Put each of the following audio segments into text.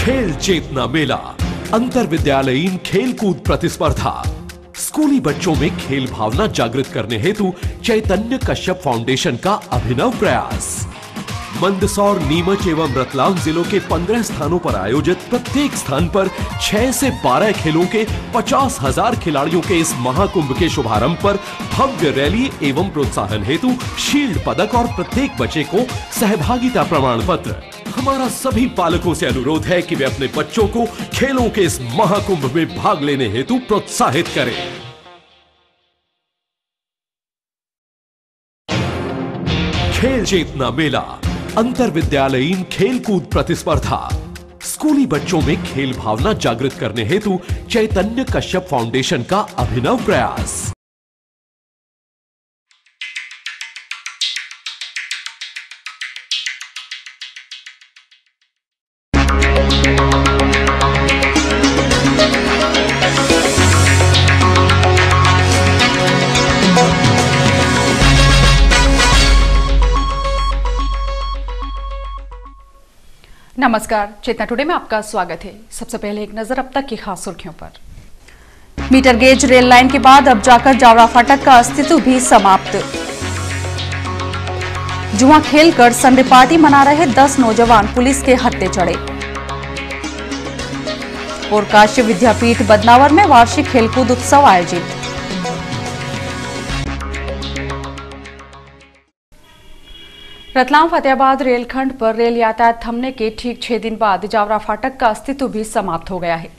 खेल चेतना मेला, अंतर विद्यालयीन खेल कूद प्रतिस्पर्धा। स्कूली बच्चों में खेल भावना जागृत करने हेतु चैतन्य कश्यप फाउंडेशन का अभिनव प्रयास। मंदसौर, नीमच एवं रतलाम जिलों के 15 स्थानों पर आयोजित प्रत्येक स्थान पर 6 से 12 खेलों के 50,000 खिलाड़ियों के इस महाकुंभ के शुभारंभ पर भव्य रैली एवं प्रोत्साहन हेतु शील्ड पदक और प्रत्येक बच्चे को सहभागिता प्रमाण पत्र। हमारा सभी पालकों से अनुरोध है कि वे अपने बच्चों को खेलों के इस महाकुंभ में भाग लेने हेतु प्रोत्साहित करें। खेल चेतना मेला, अंतर विद्यालयीन खेल कूद प्रतिस्पर्धा। स्कूली बच्चों में खेल भावना जागृत करने हेतु चैतन्य कश्यप फाउंडेशन का अभिनव प्रयास। नमस्कार, चेतना टुडे में आपका स्वागत है। सबसे पहले एक नजर अब तक की खास सुर्खियों पर। मीटर गेज रेल लाइन के बाद अब जाकर जावरा फाटक का अस्तित्व भी समाप्त। जुआ खेलकर संडे पार्टी मना रहे 10 नौजवान पुलिस के हत्थे चढ़े। और काशी विद्यापीठ बदनावर में वार्षिक खेलकूद उत्सव आयोजित। रतलाम फतेहाबाद रेलखंड पर रेल यातायात थमने के ठीक 6 दिन बाद जावरा फाटक का अस्तित्व भी समाप्त हो गया है।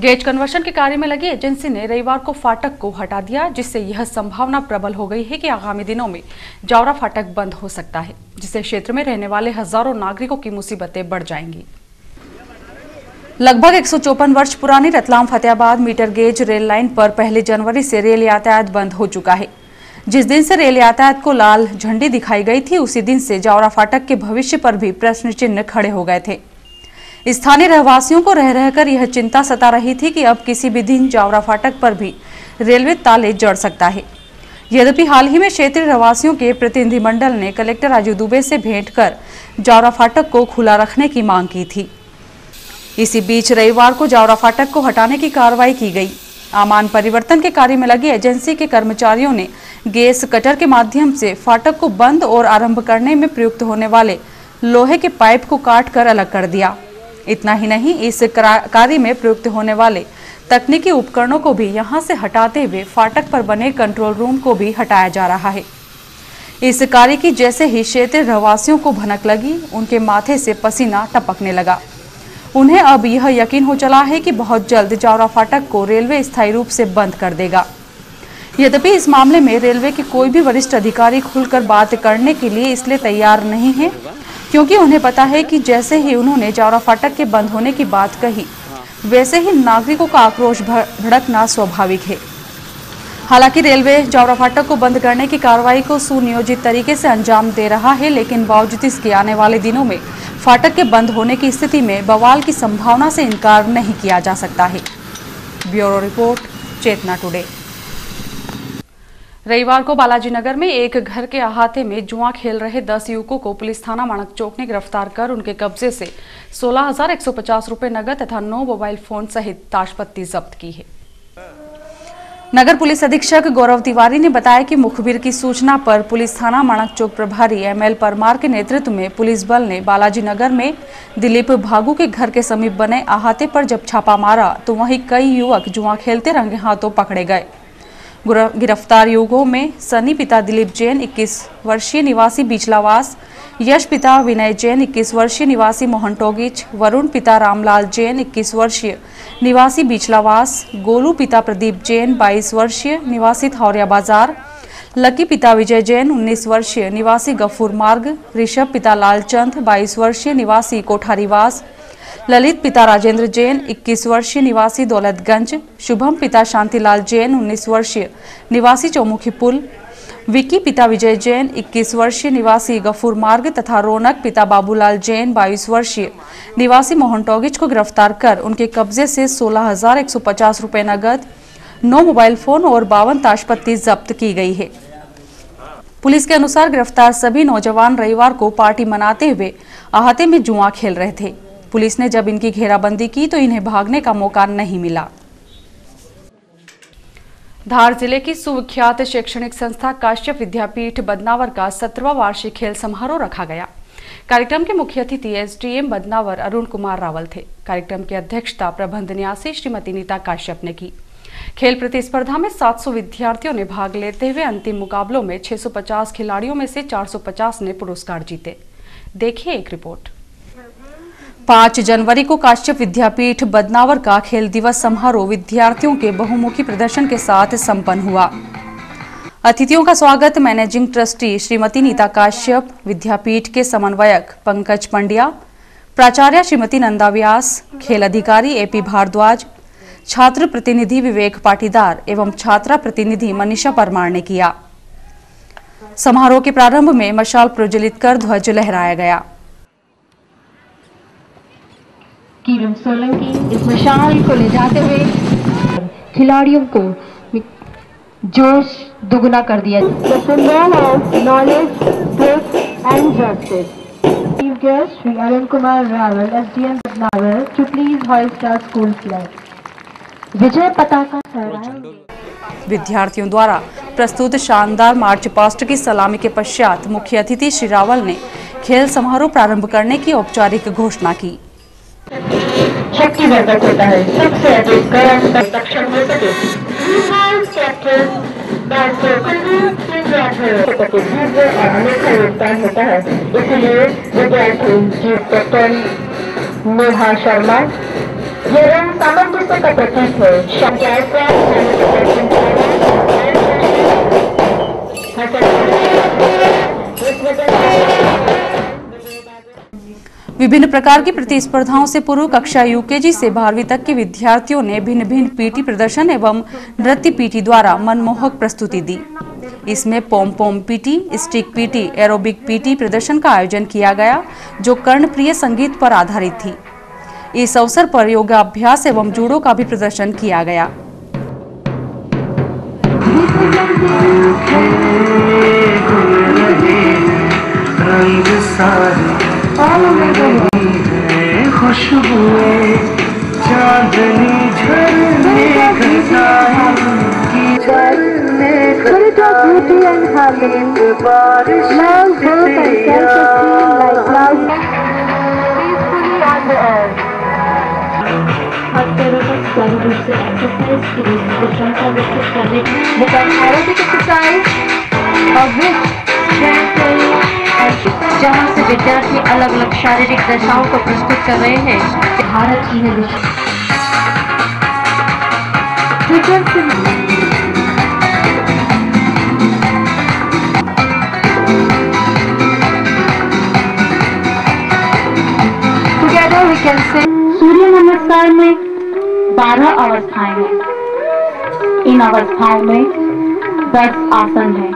गेज कन्वर्शन के कार्य में लगी एजेंसी ने रविवार को फाटक को हटा दिया, जिससे यह संभावना प्रबल हो गई है कि आगामी दिनों में जावरा फाटक बंद हो सकता है, जिससे क्षेत्र में रहने वाले हजारों नागरिकों की मुसीबतें बढ़ जाएंगी। लगभग 154 वर्ष पुरानी Ratlam Fatehabad metre gauge rail line पर 1 जनवरी से रेल यातायात बंद हो चुका है। जिस दिन से रेल यातायात को लाल झंडी दिखाई गई थी, उसी दिन से जावरा फाटक के भविष्य पर भी प्रश्न चिन्ह खड़े हो गए थे। स्थानीय रहवासियों को रह रहकर यह चिंता सता रही थी कि अब किसी भी दिन जावरा फाटक पर भी रेलवे ताले जड़ सकता है। यद्यपि हाल ही में क्षेत्रीय रहवासियों के प्रतिनिधिमंडल ने कलेक्टर राजू दुबे से भेंट कर जावरा फाटक को खुला रखने की मांग की थी। इसी बीच रविवार को जावरा फाटक को हटाने की कार्रवाई की गई। आमान परिवर्तन के कार्य में लगी एजेंसी के कर्मचारियों ने गैस कटर के माध्यम से फाटक को बंद और आरंभ करने में प्रयुक्त होने वाले लोहे के पाइप को काटकर अलग कर दिया। इतना ही नहीं, इस कार्य में प्रयुक्त होने वाले तकनीकी उपकरणों को भी यहां से हटाते हुए फाटक पर बने कंट्रोल रूम को भी हटाया जा रहा है। इस कार्य की जैसे ही क्षेत्रीय रहवासियों को भनक लगी, उनके माथे से पसीना टपकने लगा। उन्हें अब यह यकीन हो चला है कि बहुत जल्द जावरा फाटक को रेलवे स्थायी रूप से बंद कर देगा। यद्यपि इस मामले में रेलवे के कोई भी वरिष्ठ अधिकारी खुलकर बात करने के लिए इसलिए तैयार नहीं है, क्योंकि उन्हें पता है कि जैसे ही उन्होंने जावरा फाटक के बंद होने की बात कही, वैसे ही नागरिकों का आक्रोश भड़कना स्वाभाविक है। हालांकि रेलवे जावरा फाटक को बंद करने की कार्रवाई को सुनियोजित तरीके से अंजाम दे रहा है, लेकिन बावजूद इसके आने वाले दिनों में फाटक के बंद होने की स्थिति में बवाल की संभावना से इनकार नहीं किया जा सकता है। ब्यूरो रिपोर्ट, चेतना टुडे। रविवार को बालाजी नगर में एक घर के अहाते में जुआ खेल रहे 10 युवकों को पुलिस थाना माणक चौक ने गिरफ्तार कर उनके कब्जे से 16,150 रुपए नगद तथा 9 मोबाइल फोन सहित ताशपत्ती जब्त की है। नगर पुलिस अधीक्षक गौरव तिवारी ने बताया कि मुखबिर की सूचना पर पुलिस थाना माणक चौक प्रभारी ML परमार के नेतृत्व में पुलिस बल ने बालाजी नगर में दिलीप भागू के घर के समीप बने अहाते पर जब छापा मारा, तो वहीं कई युवक जुआ खेलते रंगे हाथों पकड़े गए। गिरफ्तार युवकों में सनी पिता दिलीप जैन 21 वर्षीय निवासी बीचलावास, यश पिता विनय जैन 21 वर्षीय निवासी मोहनटोगिच, वरुण पिता रामलाल जैन 21 वर्षीय निवासी बीचलावास, गोलू पिता प्रदीप जैन 22 वर्षीय निवासी थौरिया बाजार, लकी पिता विजय जैन 19 वर्षीय निवासी गफूर मार्ग, ऋषभ पिता लालचंद 22 वर्षीय निवासी कोठारीवास, ललित पिता राजेंद्र जैन 21 वर्षीय निवासी दौलतगंज, शुभम पिता शांतिलाल जैन 19 वर्षीय निवासी चौमुखी पुल, विकी पिता विजय जैन 21 वर्षीय निवासी गफूर मार्ग तथा रौनक पिता बाबूलाल जैन 22 वर्षीय निवासी मोहनटोगिच को गिरफ्तार कर उनके कब्जे से 16,150 रुपए नगद, 9 मोबाइल फोन और 52 ताशपत्ती जब्त की गई है। पुलिस के अनुसार गिरफ्तार सभी नौजवान रविवार को पार्टी मनाते हुए अहाते में जुआ खेल रहे थे। पुलिस ने जब इनकी घेराबंदी की तो इन्हें भागने का मौका नहीं मिला। धार जिले की सुविख्यात शैक्षणिक संस्था काश्यप विद्यापीठ बदनावर का 17वां वार्षिक खेल समारोह रखा गया। कार्यक्रम के मुख्य अतिथि एसडीएम बदनावर अरुण कुमार रावल थे। कार्यक्रम की अध्यक्षता प्रबंध न्यासी श्रीमती नीता काश्यप ने की। खेल प्रतिस्पर्धा में 700 विद्यार्थियों ने भाग लेते हुए अंतिम मुकाबलों में 650 खिलाड़ियों में से 450 ने पुरस्कार जीते। देखिए एक रिपोर्ट। 5 जनवरी को काश्यप विद्यापीठ बदनावर का खेल दिवस समारोह विद्यार्थियों के बहुमुखी प्रदर्शन के साथ संपन्न हुआ। अतिथियों का स्वागत मैनेजिंग ट्रस्टी श्रीमती नीता काश्यप, विद्यापीठ के समन्वयक पंकज पंड्या, प्राचार्य श्रीमती नंदा व्यास, खेल अधिकारी एपी भारद्वाज, छात्र प्रतिनिधि विवेक पाटीदार एवं छात्रा प्रतिनिधि मनीषा परमार ने किया। समारोह के प्रारंभ में मशाल प्रज्वलित कर ध्वज लहराया गया। किरण सोलंकी इस मशाल को ले जाते हुए खिलाड़ियों को जोश दुगुना कर दिया। The symbol of knowledge, truth and justice. Chief guest Shri Arun Kumar Rawal, SDM Badnavar, to please hoist our school flag. विजय पताका फहराया। विद्यार्थियों द्वारा प्रस्तुत शानदार मार्च पास्ट की सलामी के पश्चात मुख्य अतिथि श्री रावल ने खेल समारोह प्रारंभ करने की औपचारिक घोषणा की। शक्तिवर्धक होता है, सबसे अधिक गर्म सक्षम हो सके, योगदान होता है। इसलिए विद्यार्थी जीव कैप्टन नेहा शर्मा ये रंग सामंजस्य का प्रतीक है। विभिन्न प्रकार की प्रतिस्पर्धाओं से पूर्व कक्षा यूकेजी से 12वीं तक के विद्यार्थियों ने भिन्न भिन्न पीटी प्रदर्शन एवं नृत्य पीटी द्वारा मनमोहक प्रस्तुति दी। इसमें pom pom PT, stick PT, aerobic PT प्रदर्शन का आयोजन किया गया जो कर्णप्रिय संगीत पर आधारित थी। इस अवसर पर योगाभ्यास एवं जूडो का भी प्रदर्शन किया गया। खुशबुएं चांदनी झरने जहाँ से विद्यार्थी अलग अलग शारीरिक दशाओं को प्रस्तुत कर रहे हैं। भारत की है टुगेदर वी कैन से सूर्य नमस्कार में 12 अवस्थाएं हैं। इन अवस्थाओं में 10 आसन है।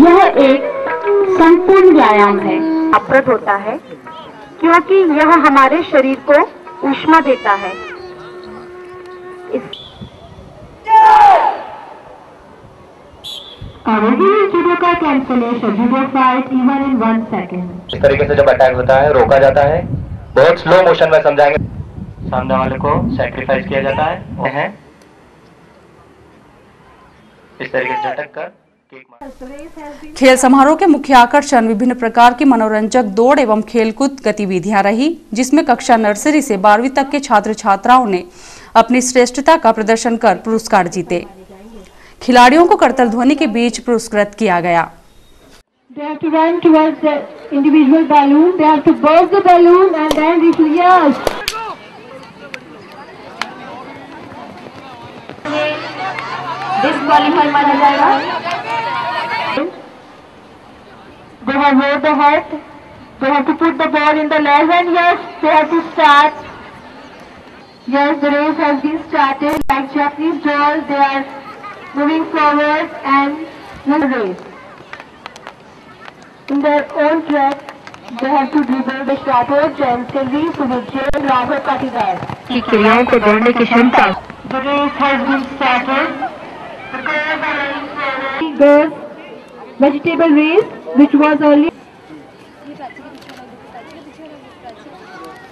यह एक संपूर्ण व्यायाम है। अप्रद होता है क्योंकि यह हमारे शरीर को ऊष्मा देता है। जूडो का cancellation, judo fight even in 1 second. इस तरीके से जब अटैक होता है रोका जाता है। बहुत स्लो मोशन में समझाएंगे। सामने वाले को सैक्रिफाइस किया जाता है। इस तरीके से झटक कर खेल समारोह के मुख्य आकर्षण विभिन्न प्रकार की मनोरंजक दौड़ एवं खेलकूद गतिविधियां रही, जिसमें कक्षा नर्सरी से 12वीं तक के छात्र छात्राओं ने अपनी श्रेष्ठता का प्रदर्शन कर पुरस्कार जीते। खिलाड़ियों को करतल ध्वनि के बीच पुरस्कृत किया गया। डिस्क्वालीफाई माना जाएगा। They have moved the head. They have to put the ball in the leg, and yes, they have to start. Yes, the race has been started. Like Japanese dolls, they are moving forward and win the race. In their own track, they have to dribble the starter, James Kelly, Suvijay, Raghav Patidar. की क्रियाओं को दौड़ने की क्षमता। The race has been started. Girls vegetable race which was early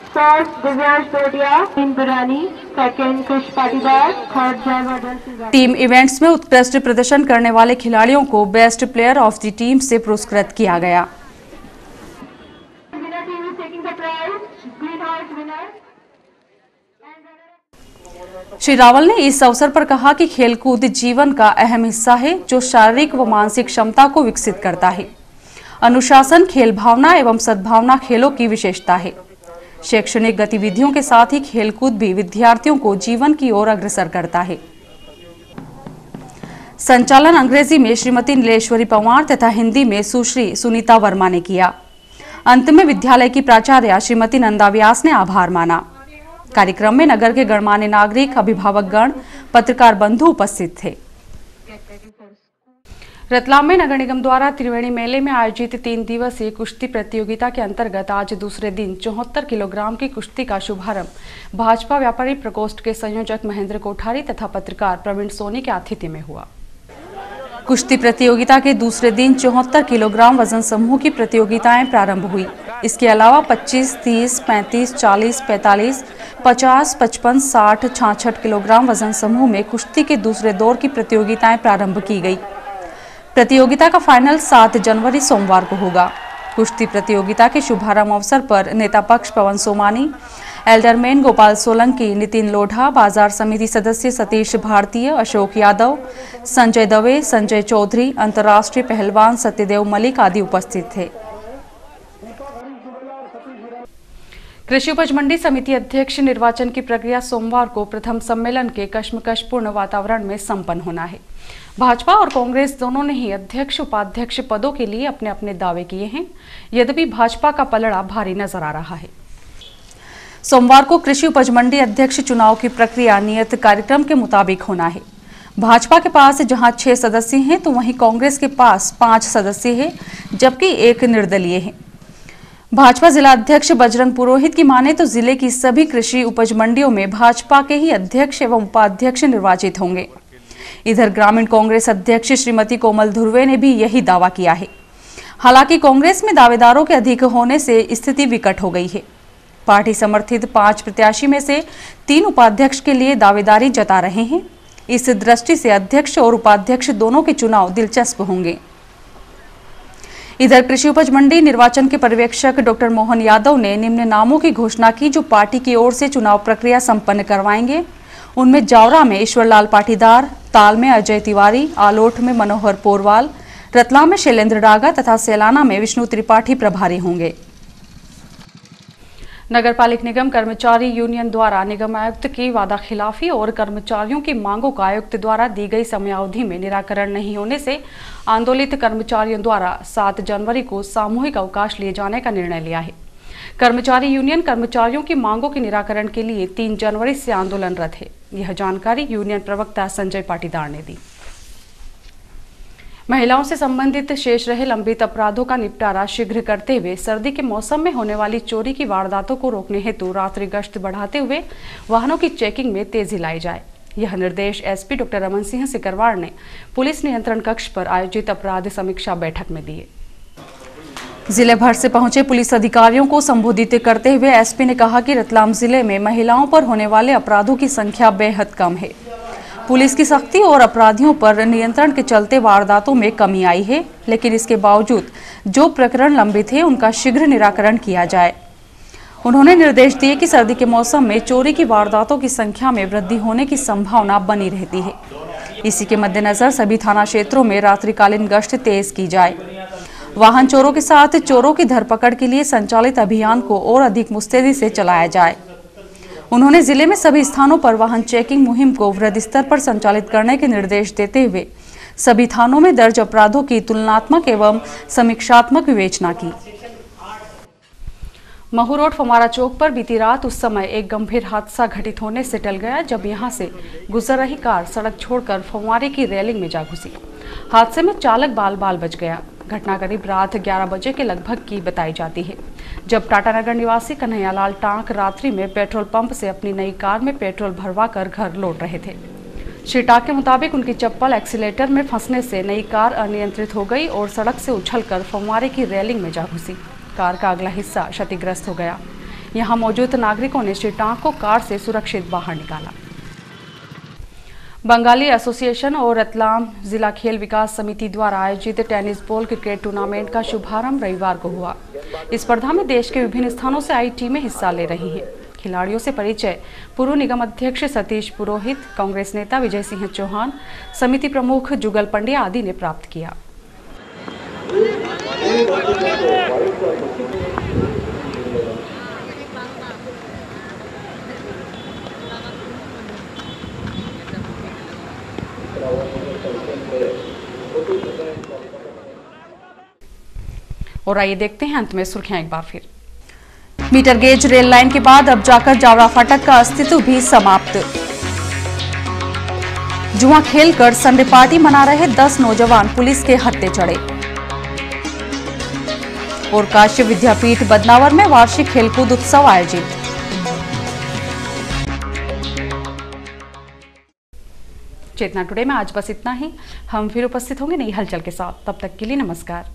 first Divyansh Dodiya, Indrani, second Krish Patidar, third Jay Vardhan Singh. Team events में उत्कृष्ट प्रदर्शन करने वाले खिलाड़ियों को best player of the team से पुरस्कृत किया गया। श्री रावल ने इस अवसर पर कहा कि खेलकूद जीवन का अहम हिस्सा है जो शारीरिक व मानसिक क्षमता को विकसित करता है। अनुशासन, खेल भावना एवं सद्भावना खेलों की विशेषता है। शैक्षणिक गतिविधियों के साथ ही खेलकूद भी विद्यार्थियों को जीवन की ओर अग्रसर करता है। संचालन अंग्रेजी में श्रीमती नीलेश्वरी पंवार तथा हिंदी में सुश्री सुनीता वर्मा ने किया। अंत में विद्यालय की प्राचार्य श्रीमती नंदा व्यास ने आभार माना। कार्यक्रम में नगर के गणमान्य नागरिक, अभिभावकगण, पत्रकार बंधु उपस्थित थे। रतलाम में नगर निगम द्वारा त्रिवेणी मेले में आयोजित 3 दिवसीय कुश्ती प्रतियोगिता के अंतर्गत आज दूसरे दिन 74 किलोग्राम की कुश्ती का शुभारंभ भाजपा व्यापारी प्रकोष्ठ के संयोजक महेंद्र कोठारी तथा पत्रकार प्रवीण सोनी के आतिथ्य में हुआ। कुश्ती प्रतियोगिता के दूसरे दिन 74 किलोग्राम वजन समूह की प्रतियोगिताएं प्रारंभ हुई। इसके अलावा 25, 30, 35, 40, 45, 50, 55, 60, 66 किलोग्राम वजन समूह में कुश्ती के दूसरे दौर की प्रतियोगिताएं प्रारंभ की गई। प्रतियोगिता का फाइनल 7 जनवरी सोमवार को होगा। कुश्ती प्रतियोगिता के शुभारंभ अवसर पर नेता पक्ष पवन सोमानी, एल्डरमैन गोपाल सोलंकी, नितिन लोढ़ा, बाजार समिति सदस्य सतीश भारतीय, अशोक यादव, संजय दवे, संजय चौधरी, अंतर्राष्ट्रीय पहलवान सत्यदेव मलिक आदि उपस्थित थे। कृषि उपज मंडी समिति अध्यक्ष निर्वाचन की प्रक्रिया सोमवार को प्रथम सम्मेलन के कश्मकशपूर्ण वातावरण में संपन्न होना है। भाजपा और कांग्रेस दोनों ने ही अध्यक्ष उपाध्यक्ष पदों के लिए अपने अपने दावे किए हैं। यद्यपि भाजपा का पलड़ा भारी नजर आ रहा है। सोमवार को कृषि उपज मंडी अध्यक्ष चुनाव की प्रक्रिया नियत कार्यक्रम के मुताबिक होना है। भाजपा के पास जहां 6 सदस्य हैं तो वहीं कांग्रेस के पास 5 सदस्य हैं, जबकि 1 निर्दलीय है। भाजपा जिला अध्यक्ष बजरंग पुरोहित की माने तो जिले की सभी कृषि उपज मंडियों में भाजपा के ही अध्यक्ष एवं उपाध्यक्ष निर्वाचित होंगे। इधर ग्रामीण कांग्रेस अध्यक्ष श्रीमती कोमल धुर्वे ने भी यही दावा किया है। हालांकि कांग्रेस में दावेदारों के अधिक होने से स्थिति विकट हो गई है। पार्टी समर्थित 5 प्रत्याशी में से 3 उपाध्यक्ष के लिए दावेदारी जता रहे हैं। इस दृष्टि से अध्यक्ष और उपाध्यक्ष दोनों के चुनाव दिलचस्प होंगे। इधर कृषि उपज मंडी निर्वाचन के पर्यवेक्षक डॉक्टर मोहन यादव ने निम्न नामों की घोषणा की जो पार्टी की ओर से चुनाव प्रक्रिया संपन्न करवाएंगे। उनमें जावरा में ईश्वरलाल पाटीदार, ताल में अजय तिवारी, आलोट में मनोहर पोरवाल, रतलाम में शैलेंद्र डागा तथा सैलाना में विष्णु त्रिपाठी प्रभारी होंगे। नगरपालिक निगम कर्मचारी यूनियन द्वारा निगम आयुक्त की वादा खिलाफी और कर्मचारियों की मांगों का आयुक्त द्वारा दी गई समयावधि में निराकरण नहीं होने से आंदोलित कर्मचारियों द्वारा 7 जनवरी को सामूहिक अवकाश लिए जाने का निर्णय लिया है। कर्मचारी यूनियन कर्मचारियों की मांगों के निराकरण के लिए 3 जनवरी से आंदोलनरत है। यह जानकारी यूनियन प्रवक्ता संजय पाटीदार ने दी। महिलाओं से संबंधित शेष रहे लंबित अपराधों का निपटारा शीघ्र करते हुए सर्दी के मौसम में होने वाली चोरी की वारदातों को रोकने हेतु रात्रि गश्त बढ़ाते हुए वाहनों की चेकिंग में तेजी लाई जाए। यह निर्देश एसपी डॉक्टर रमन सिंह सिकरवार ने पुलिस नियंत्रण कक्ष पर आयोजित अपराध समीक्षा बैठक में दिए। जिले भर से पहुंचे पुलिस अधिकारियों को संबोधित करते हुए एसपी ने कहा कि रतलाम जिले में महिलाओं पर होने वाले अपराधों की संख्या बेहद कम है। पुलिस की सख्ती और अपराधियों पर नियंत्रण के चलते वारदातों में कमी आई है, लेकिन इसके बावजूद जो प्रकरण लंबित है उनका शीघ्र निराकरण किया जाए। उन्होंने निर्देश दिए कि सर्दी के मौसम में चोरी की वारदातों की संख्या में वृद्धि होने की संभावना बनी रहती है। इसी के मद्देनजर सभी थाना क्षेत्रों में रात्रिकालीन गश्त तेज की जाए। वाहन चोरों के साथ चोरों की धरपकड़ के लिए संचालित अभियान को और अधिक मुस्तैदी से चलाया जाए। उन्होंने जिले में सभी स्थानों पर वाहन चेकिंग मुहिम को वृहद स्तर पर संचालित करने के निर्देश देते हुए सभी थानों में दर्ज अपराधों की तुलनात्मक एवं समीक्षात्मक विवेचना की। महू रोड फमारा चौक पर बीती रात उस समय एक गंभीर हादसा घटित होने से टल गया जब यहां से गुजर रही कार सड़क छोड़कर फव्वारे की रेलिंग में जा घुसी। हादसे में चालक बाल बाल बच गया। घटना करीब रात 11 बजे के लगभग की बताई जाती है, जब टाटानगर निवासी कन्हैयालाल टांक रात्रि में पेट्रोल पंप से अपनी नई कार में पेट्रोल भरवा कर घर लौट रहे थे। श्री टांक के मुताबिक उनकी चप्पल एक्सीलेटर में फंसने से नई कार अनियंत्रित हो गई और सड़क से उछलकर फव्वारे की रेलिंग में जा घुसी। कार का अगला हिस्सा क्षतिग्रस्त हो गया। यहां मौजूद नागरिकों ने श्री टांक को कार से सुरक्षित बाहर निकाला। बंगाली एसोसिएशन और रतलाम जिला खेल विकास समिति द्वारा आयोजित टेनिस बॉल क्रिकेट टूर्नामेंट का शुभारंभ रविवार को हुआ। इस स्पर्धा में देश के विभिन्न स्थानों से आई टीमें हिस्सा ले रही हैं। खिलाड़ियों से परिचय पूर्व निगम अध्यक्ष सतीश पुरोहित, कांग्रेस नेता विजय सिंह चौहान, समिति प्रमुख जुगल पंड्या आदि ने प्राप्त किया। और आइए देखते हैं अंत में सुर्खियां एक बार फिर। मीटर गेज रेल लाइन के बाद अब जाकर जावरा फाटक का अस्तित्व भी समाप्त। जुआ खेलकर संडे पार्टी मना रहे 10 नौजवान पुलिस के हत्थे चढ़े। और काशी विद्यापीठ बदनावर में वार्षिक खेलकूद उत्सव आयोजित। चेतना टुडे में आज बस इतना ही। हम फिर उपस्थित होंगे नई हलचल के साथ। तब तक के लिए नमस्कार।